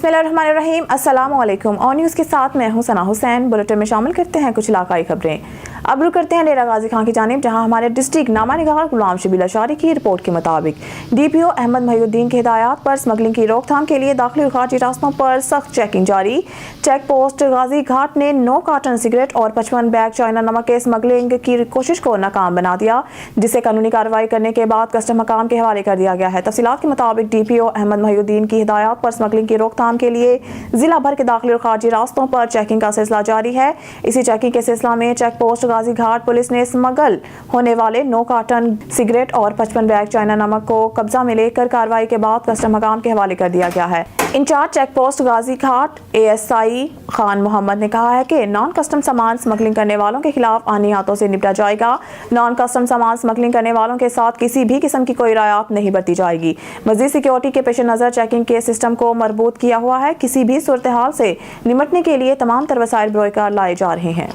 बिस्मिल्लाहिर्रहमानिर्रहीम। अस्सलाम वालेकुम। ऑन न्यूज़ के साथ मैं हूं सना हुसैन। बुलेटिन में शामिल करते हैं कुछ इलाकाई खबरें। अब रुक करते हैं डेरा गाजी खान की जानिब, जहां हमारे डिस्ट्रिक्ट नामा निगार गुलाम शबील अशारी की रिपोर्ट के मुताबिक DPO अहमद महिउद्दीन की हिदायत पर स्मगलिंग की रोकथाम के लिए दाखिली और खारजी रास्तों पर सख्त चेकिंग जारी। चेक पोस्ट गाजी घाट ने 9 कार्टन सिगरेट और 55 बैग चाइना नमक के स्मगलिंग की कोशिश को नाकाम बना दिया, जिसे कानूनी कार्रवाई करने के बाद कस्टम हकाम के हवाले कर दिया गया है। तफसीलात के मुताबिक DPO अहमद महिउद्दीन की हिदायत पर स्मगलिंग की रोकथाम के लिए जिला भर के दाखिली और खारजी रास्तों पर चेकिंग का सिलसिला जारी है। इसी चेकिंग के सिलसिला में चेक पोस्ट गाजी घाट पुलिस ने स्मगल होने वाले 9 कार्टन सिगरेट और 55 बैग चाइना नमक को कब्जा में लेकर कार्रवाई के बाद कस्टम हकाम के हवाले कर दिया गया है। इंचार्ज चेक पोस्ट गाजी घाट ASI खान मोहम्मद ने कहा है कि नॉन कस्टम सामान स्मगलिंग करने वालों के खिलाफ आनी हाथों से निपटा जाएगा। नॉन कस्टम सामान स्मगलिंग करने वालों के साथ किसी भी किस्म की कोई रियायत नहीं बरती जाएगी। मजीद सिक्योरिटी के पेश नजर चेकिंग के सिस्टम को मरबूत किया हुआ है। किसी भी सूरत हाल से निमटने के लिए तमाम तर वसाइल बरोकार लाए जा रहे हैं।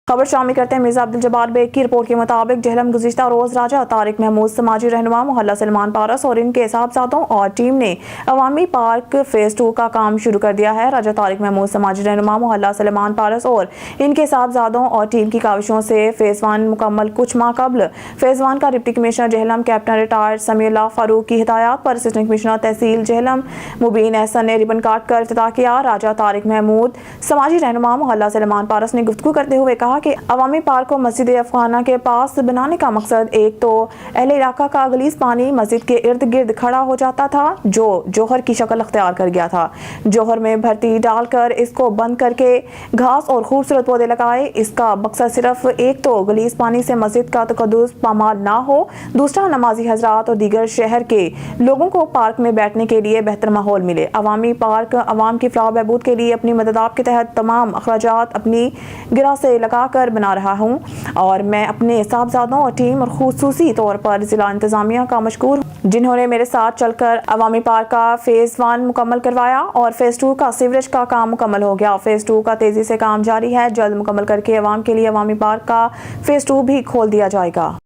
खबर शामिल करते हैं मिर्जा अब्दुल जब्बार बेग की रिपोर्ट के मुताबिक जहलम गुज़िश्ता रोज़ राजा तारिक महमूद समाजी रहनुमा मोहल्ला सलमान पारस और इनके साहबजादों और टीम ने अवामी पार्क फेज़ 2 का काम शुरू कर दिया है। राजा तारिक महमूद समाजी रहनुमा मोहल्ला सलमान पारस और इनके साहबजादों और टीम की काविशों से फेज़ 1 मुकम्मल कुछ माह कबल फेज़ 1 का deputy commissioner Jhelum captain retired Samiullah Farooq की हिदायत पर असिस्टेंट कमिश्नर तहसील जहलम मुबीन एहसन ने रिबन काट कर इफ्तिताह किया। राजा तारिक महमूद समाजी रहनुमा मोहल्ला सलमान पारस ने गुफ्तगू करते हुए कहा कि अवामी पार्क को मस्जिद अफगाना के पास बनाने का मकसद एक तो अहले इलाका का गलीज पानी मस्जिद के इर्द गिर्द खड़ा हो जाता था, जो जोहर की शक्ल अख्तियार कर गया था। जोहर में भर्ती डालकर इसको बंद करके घास और खूबसूरत पौधे लगाए। इसका मकसद सिर्फ एक तो गलीज पानी से मस्जिद का तकद्दुस पामाल ना हो, दूसरा नमाजी हजरात और दीगर शहर के लोगों को पार्क में बैठने के लिए बेहतर माहौल मिले। अवामी पार्क अवाम की फलाह बहबूद के लिए अपनी मदद के तहत तमाम अखराजात अपनी गिरा से लगा कर बना रहा हूं और मैं अपने साहबजादों और टीम और खुसूसी तौर पर जिला इंतजामिया का मशकूर हूं, जिन्होंने मेरे साथ चलकर अवामी पार्क का फेज़ 1 मुकम्मल करवाया और फेज़ 2 का सीवरेज का काम मुकम्मल हो गया। फेज़ 2 का तेजी से काम जारी है। जल्द मुकम्मल करके अवाम के लिए अवामी पार्क का फेज़ 2 भी खोल दिया जाएगा।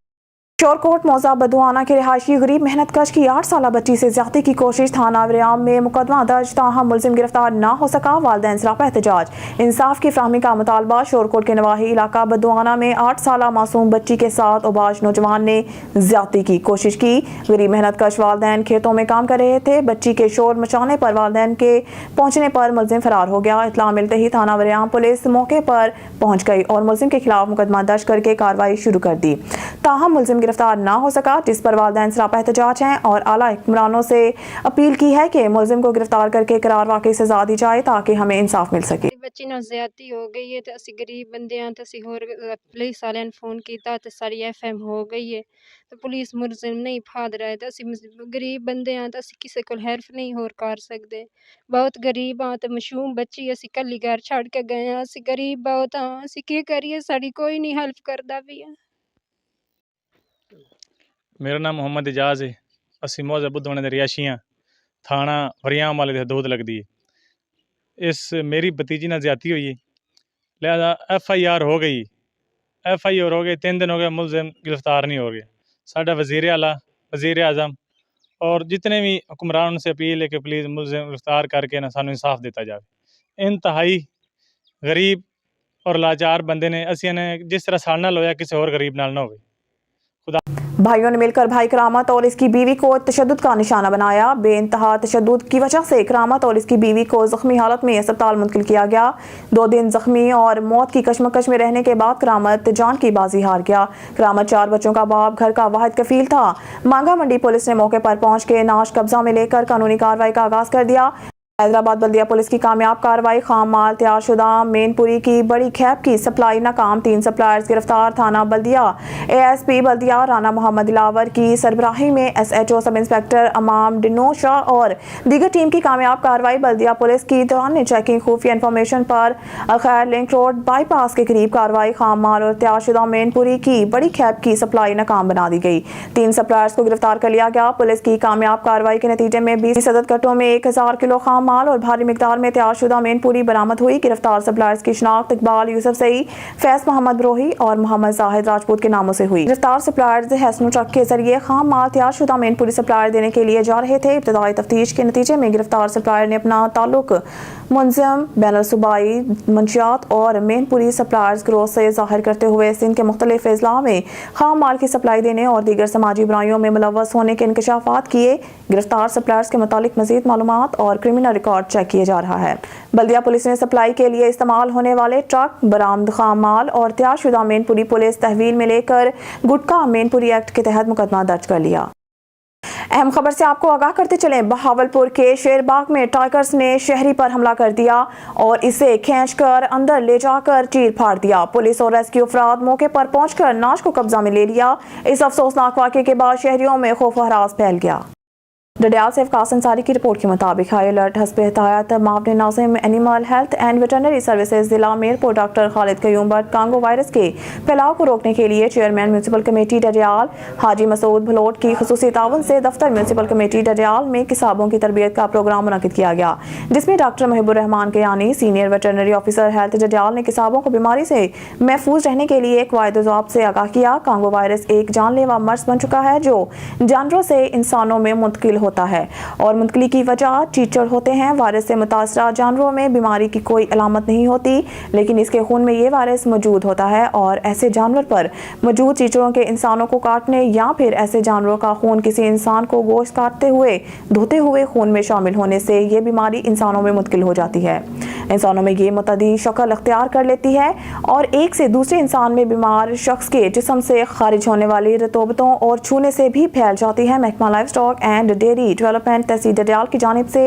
शोरकोट मौजा बदुआना के रिहायशी गरीब मेहनत कश की 8 साला बच्ची से ज्यादती की कोशिश, थाना वरियाम में मुकदमा दर्ज, ताहम मुलजिम गिरफ्तार ना हो सका। वालिदैन सरापा एहतजाज, इंसाफ की फराहमी का मुतालबा। शोरकोट के नवाही इलाका बदुआना में 8 साला मासूम बच्ची के साथ औबाश नौजवान ने ज्यादती की कोशिश की। गरीब मेहनत कश वालिदैन खेतों में काम कर रहे थे। बच्ची के शोर मचाने पर वालिदैन के पहुंचने पर मुलजिम फरार हो गया। इत्तला मिलते ही थाना वरियाम पुलिस मौके पर पहुंच गई और मुलजिम के खिलाफ मुकदमा दर्ज करके कार्रवाई शुरू कर दी। ताहम मुलजिम गिरफ्तार ना हो सका, जिस पर वालिदैन सरापा एहतजाज हैं और आला हुक्मरानों से अपील की है कि मुलजिम को गिरफ्तार करके करार वाकई सजा दी जाए ताकि हमें इंसाफ मिल सके। बच्ची नाल ज़्यादती हो गई है तो असी गरीब बंदे हैं तो असी होर पुलिस वाले ने फोन किया तो सारी FM हो गई है तो पुलिस मुलजिम नहीं फाद रहा है तो असी गरीब बंदे हैं तो असी किसी को हेल्प नहीं होर कर सकते। बहुत गरीब हाँ तो मासूम बच्ची असी कली घर छड़ के गए हैं। असी गरीब बहुत हाँ, असी की करिए, साड़ी कोई नहीं हेल्प करता भी है। मेरा नाम मोहम्मद एजाज है। असी मौजा बुद्धवाने दे रिहायशी हाँ। थाना वरियाम वाले दे हदूद लगदी है। इस मेरी भतीजी नाल ज्यादती हुई है, लिहाजा FIR हो गई। FIR हो गई, 3 दिन हो गए, मुलजिम गिरफ्तार नहीं हो गए। साडा वज़ीर आला, वज़ीर आज़म और जितने भी हुक्मरान से अपील है कि प्लीज़ मुलजिम गिरफ्तार करके ना सानू इंसाफ दिता जाए। इंतहाई गरीब और लाचार बंदे ने, असी ने जिस तरह साढ़े नाल होया किसी और गरीब नाल ना होवे। भाइयों ने मिलकर भाई करामत और इसकी बीवी को तशद्दुद का निशाना बनाया। बेइंतहा तशद्दुद की वजह से करामत और इसकी बीवी को जख्मी हालत में अस्पताल मुंतकिल किया गया। 2 दिन जख्मी और मौत की कशमकश में रहने के बाद करामत जान की बाजी हार गया। करामत 4 बच्चों का बाप, घर का वाहिद कफील था। मांगा मंडी पुलिस ने मौके पर पहुंच के नाश कब्जा में लेकर कानूनी कार्रवाई का आगाज कर दिया। हैदराबाद बल्दिया पुलिस की कामयाब कार्रवाई, खाम माल तैयार शुदा मेनपुरी की बड़ी खैप की सप्लाई नाकाम, 3 सप्लायर्स गिरफ्तार। थाना बल्दिया ASP बल्दिया राना मोहम्मद दिलावर की सरबराही में SHO sub inspector अमाम Dino Shah और दीगर टीम की कामयाब कार्रवाई। बल्दिया पुलिस की दौरान चेकिंग खुफिया इंफॉर्मेशन पर खैर लिंक रोड बाईपास के करीब कार्रवाई, खाम माल और तैयार शुदा मेनपुरी की बड़ी खैप की सप्लाई नाकाम बना दी गई। 3 सप्लायर्स को गिरफ्तार कर लिया गया। पुलिस की कामयाब कार्रवाई के नतीजे में 20 सदद कट्टों में 1000 किलो खाम माल और भारी मिकदार में तैयारशुदा मेनपुरी बरामद हुई। गिरफ्तार सप्लायर्स की शिनाख्त इकबाल यूसुफ सई, फैज मोहम्मद ब्रोही और मोहम्मद जाहिद राजपूत के नामों से हुई। गिरफ्तार सप्लायर्स हैसनो ट्रक के जरिए खाम माल तैयारशुदा मेनपुरी सप्लायर देने के लिए जा रहे थे। इब्तदाई तफ्तीश के नतीजे में गिरफ्तार सप्लायर ने अपना ताल्लुक मुंजम बैनुल सूबाई मंशियात और मेनपुरी सप्लायर्स ग्रोथ से जाहिर करते हुए सिंध के मुख्तलिफ अजला में खाम माल की सप्लाई देने और दीगर समाजी बुराइयों में मुलव्वस होने के इंकशाफात किए। गिरफ्तार सप्लायर्स के मुतालिक मजीद मालूमात और क्रिमिनल रिकॉर्ड चेक किए जा रहा है। बल्दिया पुलिस ने सप्लाई के लिए इस्तेमाल होने वाले ट्रक, बरामद खाम माल और तैयारशुदा मेनपुरी पुलिस तहवील में लेकर गुटखा मेनपुरी एक्ट के तहत मुकदमा दर्ज कर लिया। अहम खबर से आपको आगाह करते चलें, बहावलपुर के शेरबाग में टाइगर्स ने शहरी पर हमला कर दिया और इसे खींचकर अंदर ले जाकर चीर फाड़ दिया। पुलिस और रेस्क्यू अफराद मौके पर पहुंचकर नाश को कब्जा में ले लिया। इस अफसोसनाक वाक़े के बाद शहरियों में खौफ व हरास फैल गया। डडियाल से अफकास अंसारी की रिपोर्ट के मुताबिक हाई अलर्ट हस्ब हिदायत मामले नाज़िम animal health and veterinary services जिला Mirpur doctor Khalid Qayyum Bhatt Congo virus के फैलाव को रोकने के लिए chairman municipal committee Dadyal Haji Masood Bhalot की खुसूसी ताउन से दफ्तर म्यूनसिपल कमेटी डडियाल में किसाबों की तरबियत का प्रोग्राम मुनक्किद किया गया, जिसमें डॉक्टर महबूब रहमान के यानी senior veterinary officer health Dadiyal ने किसाबों को बीमारी से महफूज रहने के लिए एक वायदे ज़ाब्त से आगाह किया। कांगो वायरस एक जानलेवा मर्ज बन चुका है जो जानवरों से इंसानों में मुंतकिल होता है और मुंतकिली की वजह चीचड़ होते हैं। वायरस से मुतासरा जानवरों में बीमारी की कोई अलामत नहीं होती, लेकिन इसके खून में ये वायरस मौजूद होता है और ऐसे जानवर पर मौजूद चीचड़ों के इंसानों को काटने या फिर ऐसे जानवरों का खून किसी इंसान को गोश्त काटते हुए धोते हुए खून में शामिल होने से ये बीमारी इंसानों में मुंतकिल हो जाती है। इंसानों में ये मुतअद्दी शक्ल अख्तियार कर लेती है और एक से दूसरे इंसान में बीमार शख्स के जिस्म से खारिज होने वाली रतूबतों और छूने से भी फैल जाती है। महकमा life stock and dairy development तहसील डडियाल की जानिब से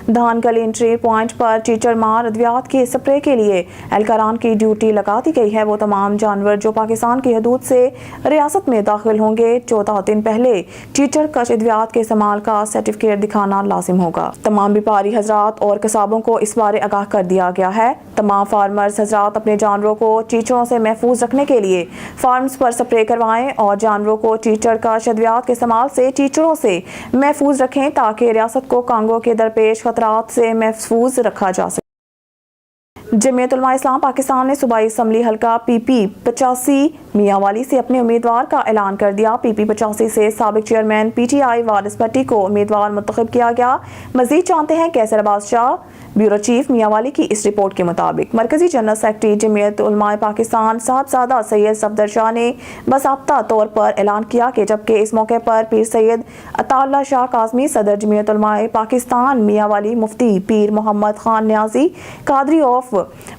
धान गली एंट्री पॉइंट पर चीचड़ मार अद्वियात के स्प्रे के लिए एहलकारान की ड्यूटी लगा दी गई है। वो तमाम जानवर जो पाकिस्तान की हदूद से रियासत में दाखिल होंगे 14 दिन पहले चीचड़ कश अद्वियात के इस्तेमाल का सर्टिफिकेट दिखाना लाजिम होगा। तमाम व्यापारी हजरात और कसाबों को इस बारे आगाह कर दिया गया है। तमाम फार्मर्स हजरात अपने जानवरों को चीचड़ों से महफूज रखने के लिए फार्म्स पर स्प्रे करवाएं और जानवरों को चीचड़ का अद्वियात के इस्तेमाल से चीचड़ों से महफूज रखें ताकि रियासत को कांगो के दरपेश खतरात से महफूज रखा जा सके। जमीयत उलमा इस्लाम पाकिस्तान ने सूबाई असम्बली हल्का PP 85 मियांवाली से अपने उम्मीदवार का ऐलान कर दिया। PP 85 से साबिक चेयरमैन PTI वारिस भट्टी को उम्मीदवार मुंतखब किया गया। मजीद जानते हैं कैसर अब्बास शाह ब्यूरो चीफ मियांवाली की इस रिपोर्ट के मुताबिक मरकजी जनरल सेक्रेटरी जमीयत उलमा पाकिस्तान साहबजादा सैयद सफदर शाह ने बाज़ाब्ता तौर पर ऐलान किया कि जबकि इस मौके पर पीर सैयद अताउल्लाह शाह काज़मी सदर जमीयत उलमा पाकिस्तान मियांवाली मुफ्ती पीर मोहम्मद खान न्याजी कादरी ऑफ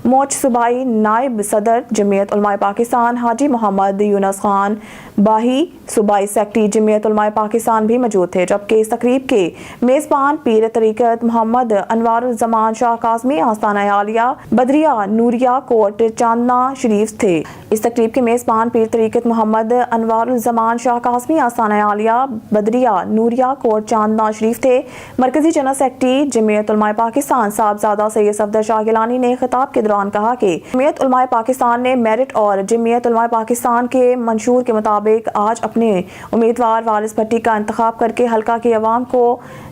मोच सूबाई नायब सदर जमीयत उलमा पाकिस्तान हाजी मोहम्मद यूनुस खान बाही सूबाई सेक्रेटरी जमीयत उलमा पाकिस्तान भी मौजूद थे, जबकि इस तकरीब के मेज़बान पीर तरीक़त मोहम्मद अनवारुल ज़मान शाह काज़मी आस्ताना आलिया बदरिया नूरिया कोट चांदना शरीफ थे। इस तकरीब के मेज़बान पीर तरीक़त मोहम्मद अनवारुल ज़मान शाह काज़मी आस्ताना आलिया बदरिया नूरिया कोट चांदना शरीफ थे। मरकजी जनरल सेक्रेटरी जमीयत उलमा पाकिस्तान साहबजादा सैयद सफदर शाह गिलानी ने खिताब के दौरान कहा कि जमीयत उलमा पाकिस्तान ने मेरिट और जमीयत उलमा पाकिस्तान के मंशूर के मुताबिक आज अपने उम्मीदवार वारिस भट्टी का इंतखाब करके हल्का की अवाम को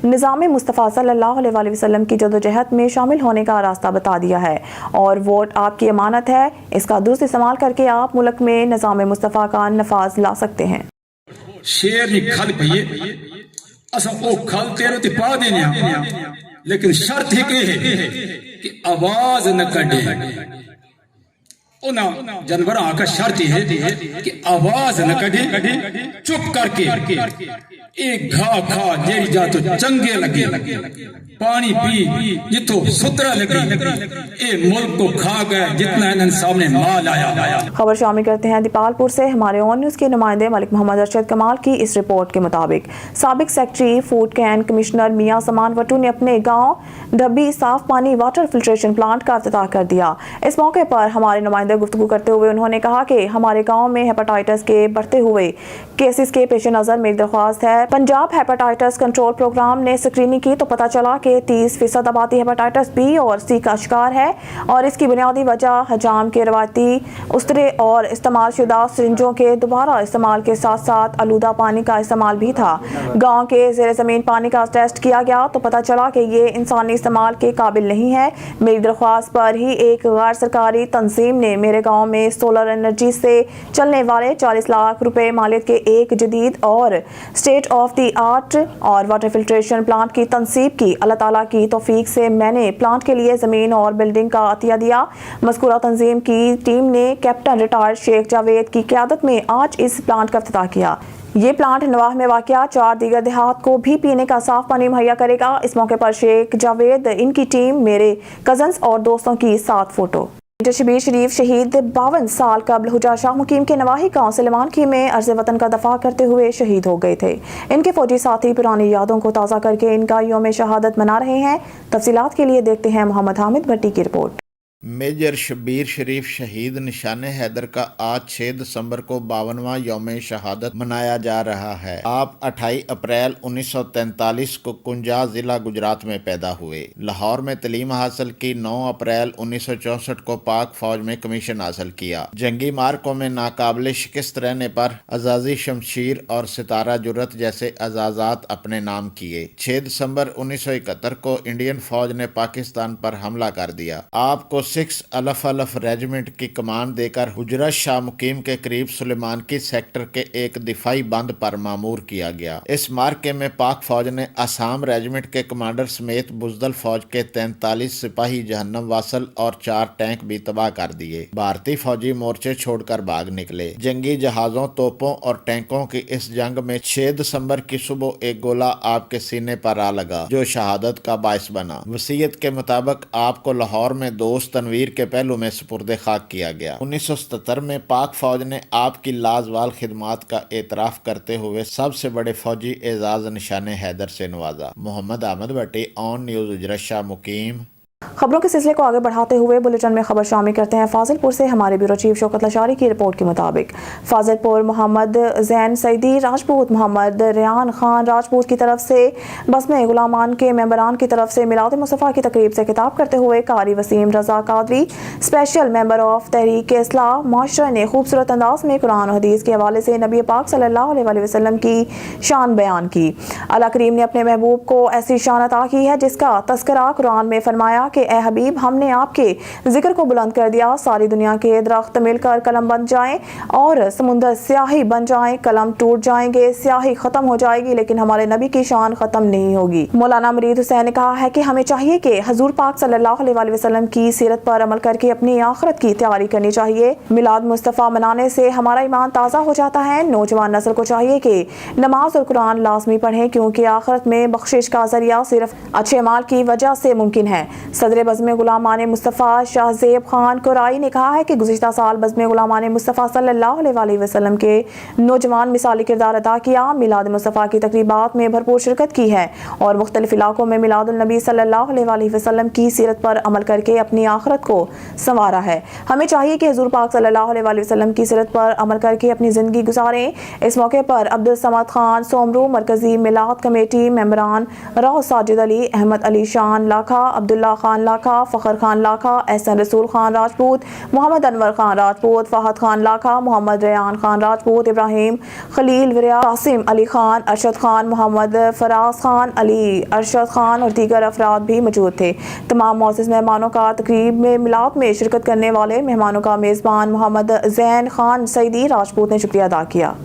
निज़ाम मुस्तफ़ा सल्लल्लाहु अलैहि वसल्लम की जदोजहद में शामिल होने का रास्ता बता दिया है और वोट आपकी अमानत है। इसका दुरुस्त इस्तेमाल करके आप मुल्क में निज़ाम मुस्तफ़ा का नफाज ला सकते हैं। शेर नी खल पईए असा ओ खल तेरे ते पा देने लेकिन शर्त है कि आवाज न कढे। उना जानवरां का शर्त है कि आवाज न कढे, चुप करके एक घा खा जेरी जा तो चंगे लगे, पानी पी जितो सुतरा लगे, ए मुल्क को खा गए जितना इन्हें सामने माल आया। खबर शामिल करते हैं दीपालपुर से। हमारे ऑन न्यूज़ के नुमाइंदे मलिक मोहम्मद अरशद कमाल की इस रिपोर्ट के मुताबिक साबिक सेक्रेटरी फूड कैन कमिश्नर मियां समान वटू ने अपने गाँव डब्बी साफ पानी वाटर फिल्ट्रेशन प्लांट का इफ्तिताह कर दिया। इस मौके पर हमारे नुमाइंदे नुमाइंदे गुफ्तगू करते हुए उन्होंने कहा कि हमारे गाँव में हेपेटाइटिस के बढ़ते हुए केसेस के पेश नज़र मेरी दरख्वास्त है, पंजाब हेपेटाइटिस कंट्रोल प्रोग्राम ने स्क्रीनिंग की तो पता चला कि 30% आबादी हेपेटाइटिस बी और सी का शिकार है और इसकी बुनियादी वजह हजाम के रवायती उस्तरे और इस्तेमाल शुदा सिरिंजों के दोबारा इस्तेमाल के साथ साथ आलूदा पानी का इस्तेमाल भी था। गाँव के ज़ेर ज़मीन पानी का टेस्ट किया गया तो पता चला कि ये इंसानी इस्तेमाल के काबिल नहीं है। मेरी दरख्वास्त पर ही एक गैर सरकारी तंजीम ने मेरे गाँव में सोलर एनर्जी से चलने वाले 40 लाख रुपए मालियत के एक जदीद और स्टेट ऑफ द आर्ट और वाटर फिल्ट्रेशन प्लांट की तनसीब की। अल्लाह ताला की तौफीक से मैंने प्लांट के लिए ज़मीन और बिल्डिंग का अतिया दिया। मज़कूरा तंजीम की टीम ने कैप्टन रिटायर्ड शेख जावेद की क़यादत में आज इस प्लांट का इफ्तिताह किया। ये प्लांट नवाह में वाक़या 4 दीगर देहात को भी पीने का साफ पानी मुहैया करेगा। इस मौके पर शेख जावेद, इनकी टीम, मेरे कज़न्स और दोस्तों की 7 फोटो। शबीर शरीफ शहीद 52 साल कबल हुजा शाह मुकीम के नवाही गाँव सलेमान की में अर्ज़ वतन का दफा करते हुए शहीद हो गए थे। इनके फौजी साथी पुरानी यादों को ताज़ा करके इनका यौम शहादत मना रहे हैं। तफसीलात के लिए देखते हैं मोहम्मद हामिद भट्टी की रिपोर्ट। मेजर शबीर शरीफ शहीद निशाने हैदर का आज 6 दिसंबर को 52वां यौम शहादत मनाया जा रहा है। आप 28 अप्रैल 1943 को कुंजा जिला गुजरात में पैदा हुए। लाहौर में तालीम हासिल की। 9 अप्रैल 1964 को पाक फौज में कमीशन हासिल किया। जंगी मार्कों में नाकाबिल शिकस्त रहने पर अजाजी शमशीर और सितारा जुर्रत जैसे अजाजात अपने नाम किए। 6 दिसंबर 1971 को इंडियन फौज ने पाकिस्तान पर हमला कर दिया। आपको 6 अलफ रेजिमेंट की कमान देकर हुजरा शाह मुकीम के करीब सुलेमानकी सेक्टर के एक दिफाई बंद पर मामूर किया गया। इस मार्के में पाक फौज ने आसाम रेजिमेंट के कमांडर समेत बुजदल फौज के 43 सिपाही जहन्नम वासल और 4 टैंक भी तबाह कर दिए। भारतीय फौजी मोर्चे छोड़कर भाग निकले। जंगी जहाजों, तोपों और टैंकों की इस जंग में 6 दिसंबर की सुबह एक गोला आपके सीने पर आ लगा जो शहादत का बायस बना। वसीयत के मुताबिक आपको लाहौर में दोस्त तनवीर के पहलू में सुपुर्द खाक किया गया। 1977 में पाक फौज ने आपकी लाजवाल खिदमात का एतराफ़ करते हुए सबसे बड़े फौजी एजाज निशाने हैदर से नवाजा। मोहम्मद हामिद भट्टी, ऑन न्यूज़ हुजरा शाह मुकीम। खबरों के सिलसिले को आगे बढ़ाते हुए बुलेटिन में खबर शामिल करते हैं फाजिलपुर से। हमारे ब्यूरो चीफ शौकत लशारी की रिपोर्ट के मुताबिक फाजिलपुर मोहम्मद जैन सईदी राजपूत, मोहम्मद रेहान खान राजपूत की तरफ से बस्मे गुलामान के मेंबरान की तरफ से मिलाद मुस्तफ़ा की तकरीब से खिताब करते हुए कारी वसीम रजा कादरी, स्पेशल मेंबर ऑफ तहरीक इस्लाह माशरा ने खूबसूरत अंदाज में कुरान और हदीस के हवाले से नबी पाक सल्लल्लाहु अलैहि वसल्लम की शान बयान की। अल्लाह करीम ने अपने महबूब को ऐसी शान अता की है जिसका तस्करा कुरान में फरमाया कि ए हबीब, हमने आपके जिक्र को बुलंद कर दिया। सारी दुनिया के दरख्त मिलकर कलम बन जाएं और समुंदर स्याही बन जाएं, कलम टूट जाएंगे, स्याही खत्म हो जाएगी, लेकिन हमारे नबी की शान खत्म नहीं होगी। मौलाना मरीद हुसैन ने कहा है कि हमें चाहिए कि हजूर पाक सल्लल्लाहु अलैहि वसल्लम की सीरत पर अमल करके अपनी आखिरत की तैयारी करनी चाहिए। मिलाद मुस्तफ़ा मनाने से हमारा ईमान ताज़ा हो जाता है। नौजवान नस्ल को चाहिए कि नमाज और कुरान लाजमी पढ़ें क्योंकि आखिरत में बख्शिश का जरिया सिर्फ अच्छे माल की वजह से मुमकिन है। सदर बज़्म गुलामान मुस्तफ़ा शाहज़ेब खान कुराई ने कहा है कि गुज़िश्ता साल बज़्म गुलामान मुस्तफ़ा सल्लल्लाहु अलैहि वसल्लम के नौजवान मिसाली किरदार अदा किया। मिलाद मुस्तफ़ा की तकरीबात में भरपूर शिरकत की है और मुख्तलिफ इलाकों में मिलादुल नबी सल्लल्लाहु अलैहि वसल्लम की सीरत पर अमल करके अपनी आखिरत को संवारा है। हमें चाहिए कि हुज़ूर पाक सल्लल्लाहु अलैहि वसल्लम की सीरत पर अमल करके अपनी ज़िंदगी गुजारें। इस मौके पर अब्दुल समद खान सोमरू, मरकज़ी मिलाद कमेटी मेंबरान राव साजिद अली, अहमद अली शान लाखा, अब्दुल्ला खान लाखा, फ़खर खान लाखा, एहसन रसूल खान राजपूत, मोहम्मद अनवर खान राजपूत, फ़हद खान लाखा, मोहम्मद रेहान खान राजपूत, इब्राहिम खलील वरिया, कासिम अली खान, अरशद खान, मोहम्मद फराज खान, अली अरशद खान और दीगर अफराद भी मौजूद थे। तमाम मौजूद मेहमानों का तकरीब में मिलाद में शिरकत करने वाले मेहमानों का मेज़बान मोहम्मद जैन खान सईदी राजपूत ने शुक्रिया अदा किया।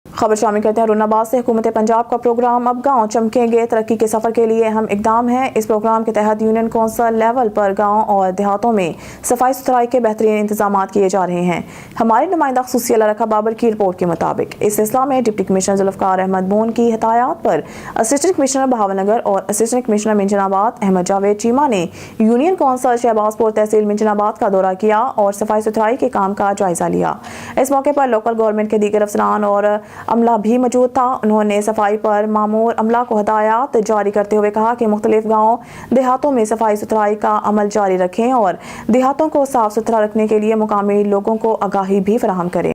खबर शामिल करते हैं रुन्नाबाद से। हुकूमत पंजाब का प्रोग्राम अब गाँव चमकेंगे तरक्की के सफ़र के लिए अहम इकदाम है। इस प्रोग्राम के तहत यूनियन कौंसिल लेवल पर गाँव और देहातों में सफाई सुथराई के बेहतरीन इंतजाम किए जा रहे हैं। हमारे नुमाइंदा खुसूसी अल्लाह रखा बाबर की रिपोर्ट के मुताबिक इस सिलसिला में डिप्टी कमिश्नर जुल्फ़कार अहमद बोन की हिदायत पर असिस्टेंट कमिश्नर बहावलनगर और असिस्टेंट कमिश्नर मिंजनाबाद अहमद जावेद चीमा ने यूनियन कौंसिल शहबाजपुर तहसील मिंजनाबाद का दौरा किया और सफाई सुथराई के काम का जायजा लिया। इस मौके पर लोकल गवर्नमेंट के दीगर अफसरान और अमला भी मौजूद था। उन्होंने सफाई पर मामूर अमला को हदायत जारी करते हुए कहा कि मुख्तलिफ गाँव देहातों में सफाई सुथराई का अमल जारी रखें और देहातों को साफ सुथरा रखने के लिए मुकामी लोगों को आगाही भी फराहम करें।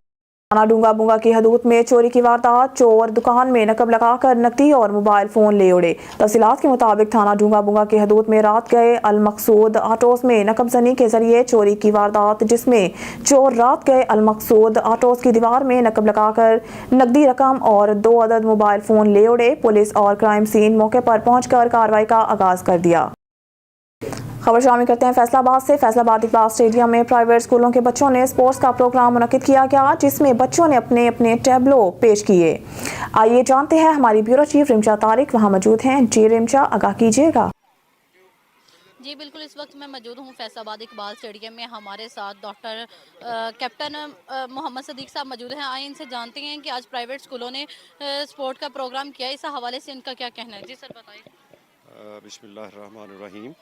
थाना डूंगा बुंगा की हदूद में चोरी की वारदात। चोर दुकान में नकब लगाकर नकदी और मोबाइल फोन ले उड़े। तफसीलात के मुताबिक थाना डूंगा बुंगा की हदूद में रात गए अल मकसूद आटोस में नकबजनी के जरिए चोरी की वारदात, जिसमें चोर रात गए अल मकसूद आटोस की दीवार में नकब लगाकर नकदी रकम और 2 अदद मोबाइल फोन ले उड़े। पुलिस और क्राइम सीन मौके पर पहुंचकर कार्रवाई का आगाज कर दिया। खबर शामिल करते हैं फैसलाबाद से। फैसलाबाद इकबाल स्टेडियम में प्राइवेट स्कूलों के बच्चों ने स्पोर्ट्स का प्रोग्राम मुनक्किद किया गया, जिसमें बच्चों ने अपने अपने टैबलो पेश किए। आइए जानते हैं, हमारी ब्यूरो चीफ रिमशा तारिक वहां मौजूद हैं। जी रिमशा, आगाह कीजिएगा। जी बिल्कुल, इस वक्त मैं मौजूद हूँ फैसलाबाद इकबाल स्टेडियम में। हमारे साथ डॉक्टर कैप्टन मोहम्मद सदीक साहब मौजूद हैं। आइए इनसे जानते हैं कि आज प्राइवेट स्कूलों ने स्पोर्ट का प्रोग्राम किया, इस हवाले से इनका क्या कहना है। जी सर बताइए। बिस्मिल्लाहिर्रहमानिर्रहीम।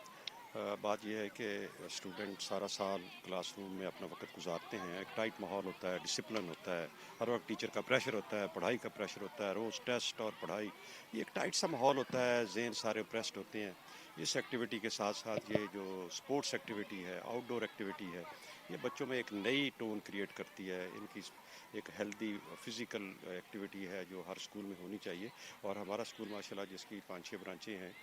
बात यह है कि स्टूडेंट सारा साल क्लासरूम में अपना वक्त गुजारते हैं। एक टाइट माहौल होता है, डिसिप्लिन होता है, हर वक्त टीचर का प्रेशर होता है, पढ़ाई का प्रेशर होता है, रोज़ टेस्ट और पढ़ाई, ये एक टाइट सा माहौल होता है, ज़हन सारे प्रेस्ड होते हैं। इस एक्टिविटी के साथ साथ ये जो स्पोर्ट्स एक्टिविटी है, आउटडोर एक्टिविटी है, ये बच्चों में एक नई टोन क्रिएट करती है। इनकी एक हेल्दी फिज़िकल एक्टिविटी है जो हर स्कूल में होनी चाहिए। और हमारा स्कूल माशाल्लाह जिसकी 5-6 ब्रांचें हैं,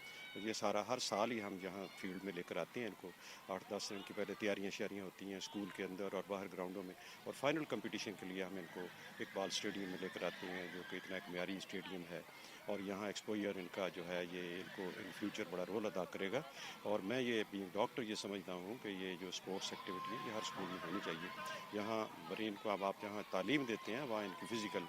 ये सारा हर साल ही हम जहाँ फील्ड में लेकर आते हैं इनको। 8-10 दिन की पहले तैयारियाँ होती हैं स्कूल के अंदर और बाहर ग्राउंडों में, और फाइनल कंपटीशन के लिए हम इनको इकबाल स्टेडियम में लेकर आते हैं, जो कि इतना एक म्यारी स्टेडियम है। और यहाँ एक्सपोजर इनका जो है ये इनको इन फ्यूचर बड़ा रोल अदा करेगा। और मैं ये बीइंग डॉक्टर ये समझता हूँ कि ये जो स्पोर्ट्स एक्टिविटी है ये हर स्कूल में होनी चाहिए। यहाँ ब्रेन को अब आप जहाँ तालीम देते हैं वहाँ इनकी फ़िज़िकल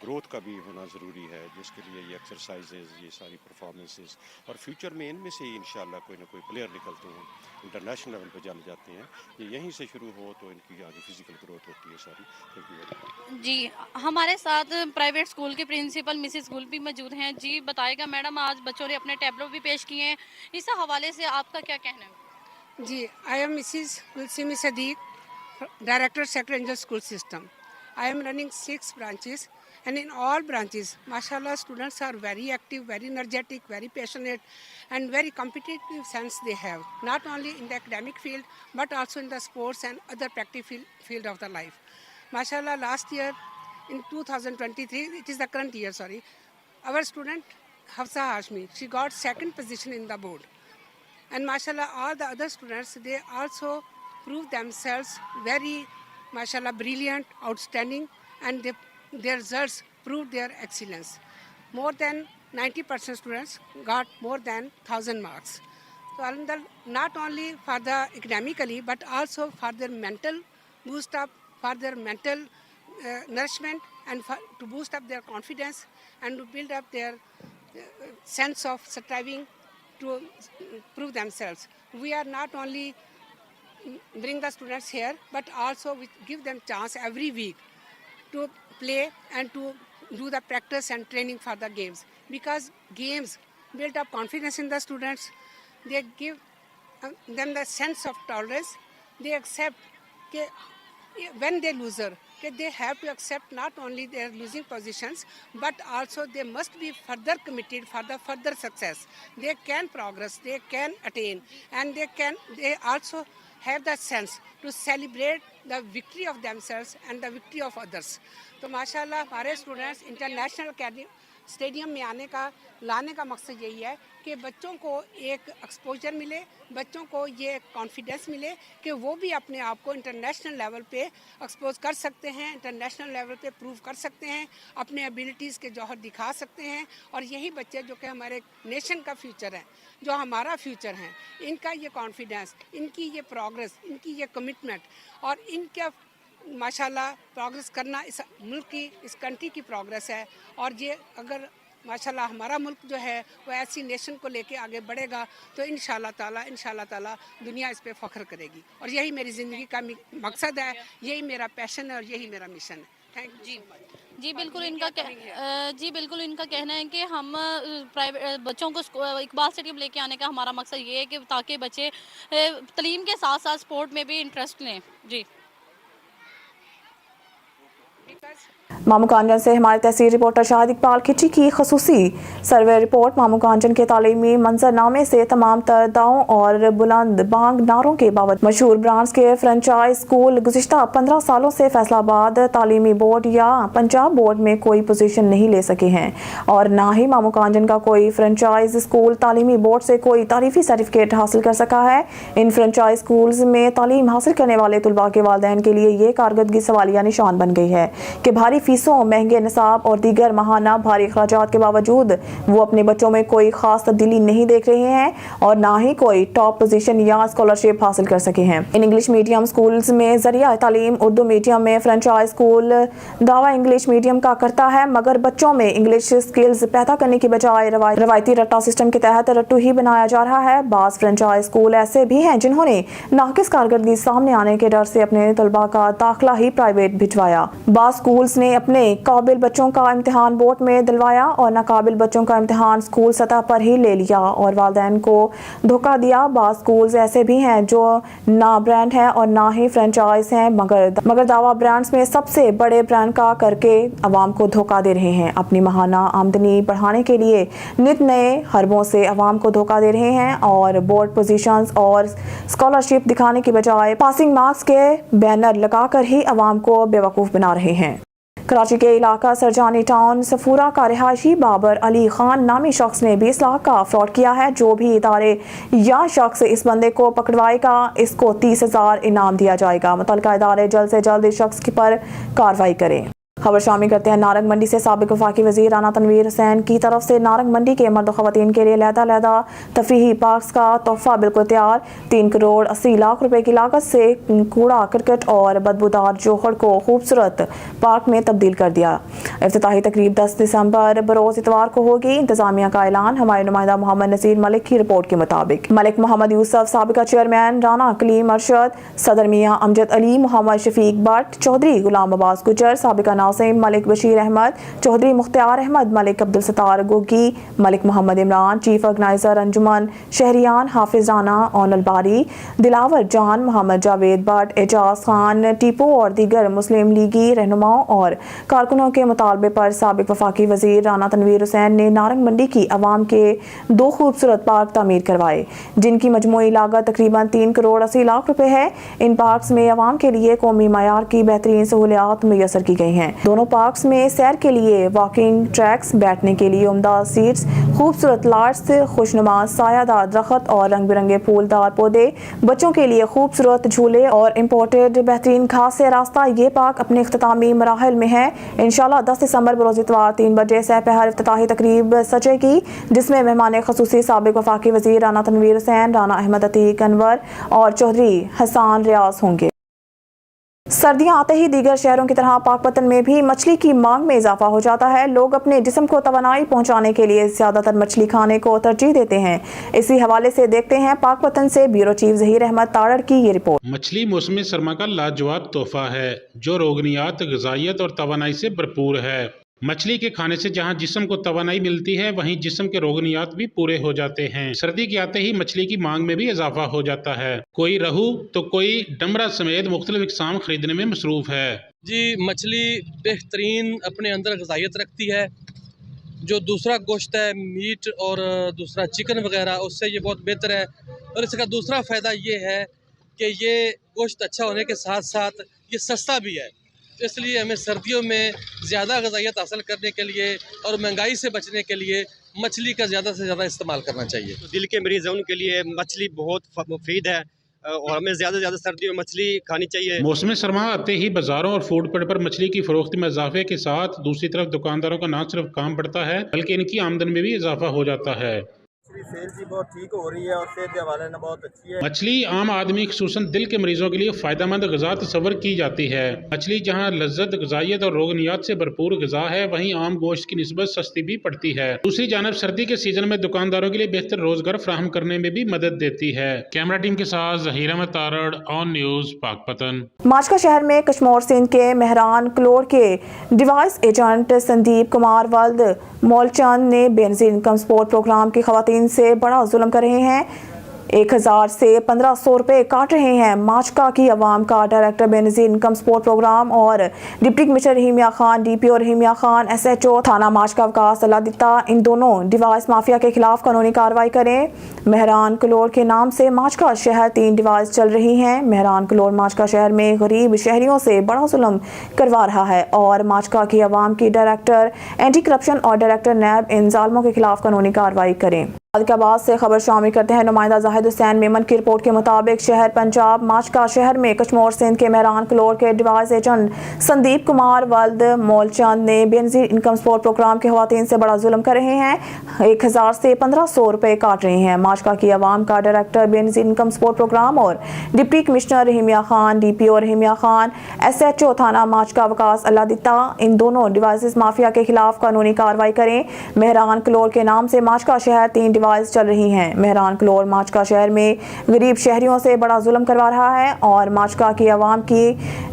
ग्रोथ का भी होना ज़रूरी है, जिसके लिए ये एक्सरसाइजेज़, ये सारी परफॉर्मेंसेस, और फ्यूचर में इनमें से इंशाल्लाह कोई ना कोई प्लेयर निकलते हैं, इंटरनेशनल लेवल पर चले जाते हैं। ये यहीं से शुरू हो तो इनकी आगे फ़िज़िकल ग्रोथ होती है सारी। Thank you very much. जी हमारे साथ प्राइवेट स्कूल के प्रिंसिपल मिसिस गुल भी मौजूद हैं। जी बताएगा मैडम, आज बच्चों ने अपने टैबलो भी पेश किए हैं, इस हवाले से आपका क्या कहना है। जी, I am Mrs Gulsimi Sadiq, Director Secretary Angel School System. I am running 6 branches, and in all branches, mashallah, students are very active, very energetic, very passionate, and very competitive sense they have, not only in the academic field, but also in the sports and other practical field of the life. Mashallah, last year, in 2023, it is the current year, sorry, our student, Hafsa Hashmi, she got 2nd position in the board. And mashallah, all the other students, they also prove themselves very, mashallah, brilliant, outstanding, and their results prove their excellence. More than 90% students got more than 1,000 marks. So alhamdulillah, not only for the academically, but also for their mental boost up, for their mental nourishment, and to boost up their confidence and to build up their sense of striving to prove themselves. We are not only bring the students here, but also we give them chance every week to play and to do the practice and training for the games. Because games build up confidence in the students, they give them the sense of tolerance. They accept when they loser, they have to accept not only their losing positions, but also they must be further committed for the further success. They can progress, they can attain, and they also have the sense to celebrate the victory of themselves and the victory of others. तो माशाल्लाह हमारे students international stadium में लाने का मकसद यही है कि बच्चों को एक एक्सपोजर मिले, बच्चों को ये कॉन्फिडेंस मिले कि वो भी अपने आप को इंटरनेशनल लेवल पे एक्सपोज कर सकते हैं, इंटरनेशनल लेवल पे प्रूव कर सकते हैं, अपने एबिलिटीज़ के जौहर दिखा सकते हैं। और यही बच्चे जो कि हमारे नेशन का फ्यूचर है, जो हमारा फ्यूचर है, इनका ये कॉन्फिडेंस, इनकी ये प्रोग्रेस, इनकी ये कमिटमेंट और इनका माशाल्लाह प्रोग्रेस करना इस मुल्क की, इस कंट्री की प्रोग्रेस है। और ये अगर माशाल्लाह हमारा मुल्क जो है वो ऐसी नेशन को लेके आगे बढ़ेगा तो इंशाल्लाह ताला दुनिया इस पे फ़ख्र करेगी। और यही मेरी ज़िंदगी का मकसद है, यही मेरा पैशन है और यही मेरा मिशन है। Thank you. जी बिल्कुल इनका कहना है कि हम प्राइवेट बच्चों को इकबाल स्टेडियम लेके आने का हमारा मकसद ये है कि ताकि बच्चे तालीम के साथ साथ स्पोर्ट में भी इंटरेस्ट लें। जी मामू कांजन से हमारे तहसील रिपोर्टर शाहिद इकबाल खिची की खसूसी सर्वे रिपोर्ट। मामू कांजन के तालीमी मंजरनामे से तमाम तर दावों और बुलंद बांग नारों के बावजूद मशहूर ब्रांड्स के फ्रेंचाइज स्कूल गुज़िश्ता 15 सालों से फैसलाबाद तालीमी बोर्ड या पंजाब बोर्ड में कोई पोजीशन नहीं ले सके हैं और ना ही मामू कांजन का कोई फ्रेंचाइज स्कूल तालीमी बोर्ड से कोई तारीफी सर्टिफिकेट हासिल कर सका है। इन फ्रेंचाइज स्कूल्स में तालीम हासिल करने वाले तुलबा के वालिदैन के लिए ये कारकर्दगी सवालिया निशान बन गई है कि भारी फीसों, महंगे निसाब और दीगर माहाना भारी अखराजात के बावजूद वो अपने बच्चों में कोई खास तब्दीली नहीं देख रहे हैं और ना ही कोई टॉप पोजीशन या स्कॉलरशिप हासिल कर सके हैं। इन इंग्लिश मीडियम स्कूल्स में जरिया तालीम उर्दू मीडियम में फ्रेंचाइज स्कूल दावा इंग्लिश मीडियम का करता है, मगर बच्चों में इंग्लिश स्किल्स पैदा करने की बजाय रवायती रट्टा सिस्टम के तहत रट्टू ही बनाया जा रहा है। बास फ्रेंचाइज स्कूल ऐसे भी हैं जिन्होंने नाकिस कारकर्दगी सामने आने के डर से अपने तलबा का दाखिला ही प्राइवेट भिजवाया। बास स्कूल्स ने अपने काबिल बच्चों का इम्तिहान बोर्ड में दिलवाया और नाकाबिल बच्चों का इम्तिहान स्कूल सतह पर ही ले लिया और वालिदैन को धोखा दिया। बास स्कूल्स ऐसे भी हैं जो ना ब्रांड हैं और ना ही फ्रेंचाइज हैं, मगर दावा ब्रांड्स में सबसे बड़े ब्रांड का करके अवाम को धोखा दे रहे हैं। अपनी माहाना आमदनी बढ़ाने के लिए नित नए हरबों से अवाम को धोखा दे रहे हैं और बोर्ड पोजीशंस और स्कॉलरशिप दिखाने की बजाय पासिंग मार्क्स के बैनर लगाकर ही अवाम को बेवकूफ़ बना रहे हैं। कराची के इलाका सरजानी टाउन सफूरा का रिहायशी बाबर अली खान नामी शख्स ने 20 लाख का फ्रॉड किया है। जो भी इदारे या शख्स इस बंदे को पकड़वाएगा इसको 30,000 इनाम दिया जाएगा। मुतल्लिका इदारे जल्द से जल्द इस शख्स पर कार्रवाई करें। खबर शामिल करते हैं नारंग मंडी से। साबिक वफाकी वजीर राना तनवीर हुसैन की तरफ से नारंग मंडी के मर्द ख़वातीन के लिए लहदा तफरीही पार्क्स का तोहफा बिल्कुल तैयार। 3 करोड़ 80 लाख रुपए की लागत से कूड़ा क्रिकेट और बदबूदार जोहड़ को खूबसूरत पार्क में तब्दील कर दिया। इफ्तिताही तकरीब 10 दिसंबर बरोज़ इतवार को होगी। इंतजामिया का ऐलान। हमारे नुमाइंदा मोहम्मद नसीर मलिक की रिपोर्ट के मुताबिक मलिक मोहम्मद यूसुफ, साबिका चेयरमैन राना कलीम अरशद, सदर मियाँ अमजद अली, मोहम्मद शफीक भट्ट, चौधरी गुलाम अब्बास गुजर, साबिका नासिम मलिक बशीर अहमद, चौधरी मुख्तार अहमद, मलिक अब्दुल सत्तार गोगी, मलिक मोहम्मद इमरान, चीफ ऑर्गेनाइजर अंजुमन शहरियान हाफिज राना ओनल बारी, दिलावर जान, मोहम्मद जावेद भट्ट, एजाज खान, टीपू और दीगर मुस्लिम लीगी रहनुमाओं और कारकुनों के मुतालबे पर साबिक वफाकी वजीर राना तनवीर हुसैन ने नारंग मंडी की आवाम के 2 खूबसूरत पार्क तामीर करवाए जिनकी मजमूई लागत तकरीबन 3 करोड़ 80 लाख रुपए है। इन पार्क्स में आवाम के लिए कौमी मयार की बेहतरीन सहूलियात मुयसर की गई हैं। दोनों पार्क्स में सैर के लिए वॉकिंग ट्रैक्स, बैठने के लिए उम्दा सीट्स, खूबसूरत लाट्स, खुशनुमा सायादार दरख्त और रंग बिरंगे फूलदार पौधे, बच्चों के लिए खूबसूरत झूले और इम्पोर्टेड बेहतरीन घास से रास्ता। ये पार्क अपने इख्तितामी मराहल में है। इंशाल्लाह 10 दिसंबर बरोज़ इतवार 3 बजे सह पहर इफ्तिताही तकरीब सजेगी जिसमें मेहमान खसूसी साबिक वफाकी वजीर राना तनवीर हुसैन, राना अहमद अतीक अनवर और चौधरी हसान रियाज होंगे। सर्दियां आते ही दीगर शहरों की तरह पाकपतन में भी मछली की मांग में इजाफा हो जाता है। लोग अपने जिस्म को तवानाई पहुंचाने के लिए ज्यादातर मछली खाने को तरजीह देते हैं। इसी हवाले से देखते हैं पाकपतन से ब्यूरो चीफ जहीर अहमद तारड़ की ये रिपोर्ट। मछली मौसम सरमा का लाजवाब तोहफा है जो रोगनियात, ग़िज़ाइयत और तवानाई से भरपूर है। मछली के खाने से जहां जिस्म को तवानाई मिलती है वहीं जिस्म के रोगनियात भी पूरे हो जाते हैं। सर्दी के आते ही मछली की मांग में भी इजाफा हो जाता है। कोई रहू तो कोई डमरा समेत मुख्तलिफ इक़साम खरीदने में मसरूफ़ है। जी, मछली बेहतरीन अपने अंदर ग़िज़ाइयत रखती है। जो दूसरा गोश्त है मीट और दूसरा चिकन वगैरह उससे ये बहुत बेहतर है। और इसका दूसरा फ़ायदा ये है कि ये गोश्त अच्छा होने के साथ साथ ये सस्ता भी है। इसलिए हमें सर्दियों में ज़्यादा ग़िज़ाइयत हासिल करने के लिए और महंगाई से बचने के लिए मछली का ज़्यादा से ज़्यादा इस्तेमाल करना चाहिए। तो दिल के मरीज़ हैं उनके लिए मछली बहुत मुफीद है और हमें ज़्यादा से ज़्यादा सर्दियों में मछली खानी चाहिए। मौसम सरमा आते ही बाज़ारों और फूड पेड पर मछली की फ़रोख्ती में इजाफे के साथ दूसरी तरफ दुकानदारों का न सिर्फ काम बढ़ता है बल्कि इनकी आमदनी में भी इजाफा हो जाता है। सेल भी बहुत ठीक हो रही है और सेहत के हवाले में बहुत अच्छी है। मछली आम आदमी खुसूसन दिल के मरीजों के लिए फ़ायदेमंद ग़िज़ा तस्वर की जाती है। मछली जहाँ लज्जत, ग़िज़ाइयत और रोगनियात से भरपूर ग़िज़ा है वहीं आम गोश्त की निस्बत सस्ती भी पड़ती है। दूसरी जानब सर्दी के सीजन में दुकानदारों के लिए बेहतर रोजगार फराहम करने में भी मदद देती है। कैमरा टीम के साथ जहीर अहमद तारड़, ऑन न्यूज़, पाकपतन। माचका शहर में कश्मोर सिंध के मेहरान क्लोर के डिवाइस एजेंट संदीप कुमार वल्द मोलचंद ने बेनजीर इनकम सपोर्ट प्रोग्राम की खवातीन से बड़ा जुल्म कर रहे हैं। 1000 से 1500 रुपए काट रहे हैं। माचका की अवाम का director Benazir income support programme और deputy commissioner Rahimiya Khan, DPO Rahimiya Khan, SHO थाना माचका अवकाश सलाह इन दोनों डिवाइस माफिया के खिलाफ कानूनी कार्रवाई करें। मेहरान कलोर के नाम से माचका शहर 3 डिवाइस चल रही हैं। मेहरान कलोर माचका शहर में गरीब शहरियों से बड़ा जुल्म करवा रहा है और माचका की अवाम की डायरेक्टर एंटी करप्शन और डायरेक्टर नैब इन जालिमों के खिलाफ कानूनी कार्रवाई करें। आदिलाबाद से खबर शामिल करते हैं। नुमाइंदा जाहिद हुसैन मेमन की रिपोर्ट के मुताबिक शहर पंजाब माचका शहर में कश्मोर सिंध के मेहरान कलोर के डिवाइस एजेंट संदीप कुमार वल्द मोलचंद ने बेनज़ीर इनकम सपोर्ट प्रोग्राम के खवातीन से बड़ा जुल्म कर रहे हैं। 1000 से 1500 रुपए काट रहे हैं। माचका की अवाम का director Benazir income support programme और deputy commissioner Rahimiya Khan, DPO Rahimiya Khan, SHO थाना माचका अवकाश अल्लाह इन दोनों डिवाइस माफिया के खिलाफ कानूनी कार्रवाई करें। मेहरान कलोर के नाम से माचका शहर 3 डिवाइस चल रही हैं। मेहरान कलोर माचका शहर में गरीब शहरियों से बड़ा जुल्म करवा रहा है और माचका की अवाम की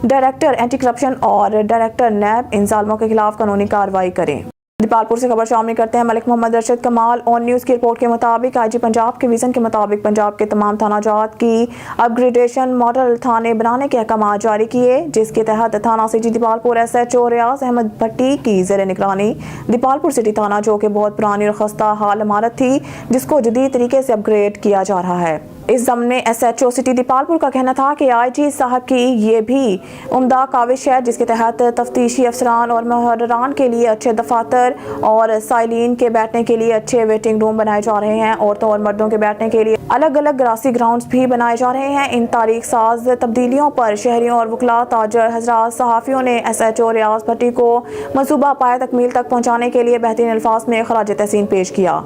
डायरेक्टर एंटी करप्शन और डायरेक्टर नैब इन जालिमों के खिलाफ कानूनी कार्रवाई करें। दीपालपुर से खबर शामिल करते हैं। मलिक मोहम्मद रशीद कमाल ऑन न्यूज़ की रिपोर्ट के मुताबिक IG पंजाब के विजन के मुताबिक पंजाब के तमाम थाना जात की अपग्रेडेशन मॉडल थाने बनाने के अहकाम जारी किए, जिसके तहत थाना सिटी दीपालपुर SHO रियाज अहमद भट्टी की ज़ेर निगरानी दीपालपुर सिटी थाना, जो कि बहुत पुरानी और खस्ता हाल इमारत थी, जिसको जदीद तरीके से अपग्रेड किया जा रहा है। इस ज़मन में SHO सिटी दीपालपुर का कहना था कि IG साहब की ये भी उम्दा काविश है, जिसके तहत तफ्तीशी अफसरान और मुहर्ररान के लिए अच्छे दफातर और साइलिन के बैठने के लिए अच्छे वेटिंग रूम बनाए जा रहे हैं। औरतों और मर्दों के बैठने के लिए अलग अलग ग्रासी ग्राउंड्स भी बनाए जा रहे हैं। इन तारीख साज तब्दीलियों पर शहरियों और वकला, ताजर हजरात, सहाफ़ियों ने SHO रियाज भट्टी को मनसूबा पाए तकमील तक पहुँचाने के लिए बेहतरीन अल्फाज में खराज तहसीन पेश किया।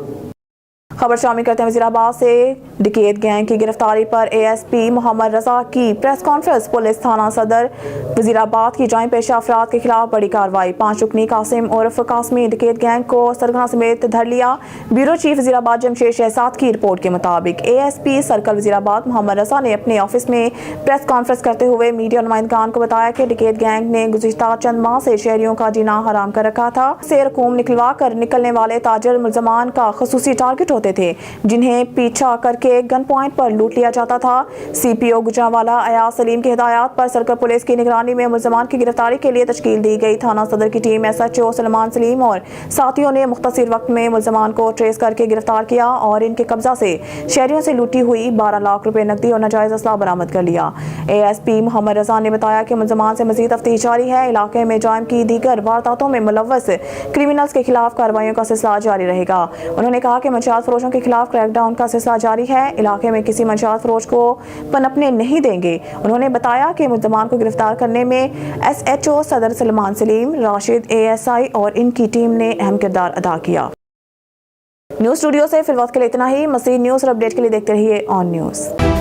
खबर शामिल करते हैं वज़ीराबाद से। डकैत गैंग की गिरफ्तारी पर ASP मोहम्मद रजा की प्रेस कॉन्फ्रेंस। पुलिस थाना सदर वज़ीराबाद की जाइन पेशा अफराद के खिलाफ बड़ी कार्रवाई। 5 रुकनी कासिम उर्फ कासमी डकैत गैंग को सरगना समेत धर लिया। ब्यूरो चीफ वज़ीराबाद जमशेद शहजाद की रिपोर्ट के मुताबिक ASP सर्कल वज़ीराबाद मोहम्मद रजा ने अपने ऑफिस में प्रेस कॉन्फ्रेंस करते हुए मीडिया नुमाइंदगान को बताया कि डकैत गैंग ने गुज़िश्ता चंद माह से शहरियों का जीना हराम कर रखा था। से रकूम निकलवा कर निकलने वाले ताजर मुलजमान का खसूसी टारगेट होते थे, जिन्हें पीछा करके गन पॉइंट पर लूट लिया जाता था। CPO गुजरावाला अयाज सलीम की हिदायत पर सर्कल पुलिस की निगरानी में मुलजमान की गिरफ्तारी के लिए तश्कील दी गई। थाना सदर की टीम SHO सलमान सलीम और साथियों ने मुख्तसर वक्त में मुलजमान को ट्रेस करके गिरफ्तार किया और इनके कब्जा से शहरियों से लूटी हुई 12 लाख रुपए नकदी और नाजायज असला बरामद कर लिया। ASP मोहम्मद रजा ने बताया कि मुलजमान से मजीद तफ्तीश जारी है। इलाके में जाम की दीगर वारदातों में मुलव्वस क्रिमिनल्स के खिलाफ कार्रवाइयों का सिलसिला जारी रहेगा। उन्होंने कहा कि मंशियात फरोशों के खिलाफ क्रैकडाउन का सिलसिला जारी है। इलाके में किसी मंशियात फरोश को पनपने नहीं देंगे। उन्होंने बताया कि मुलजमान को गिरफ्तार करने में SHO सदर सलमान सलीम, राशिद ASI और इनकी टीम ने अहम किरदार अदा किया। न्यूज़ स्टूडियो से फिर वक्त के लिए इतना ही। मज़ीद न्यूज़ और अपडेट के लिए देखते रहिए ऑन न्यूज़।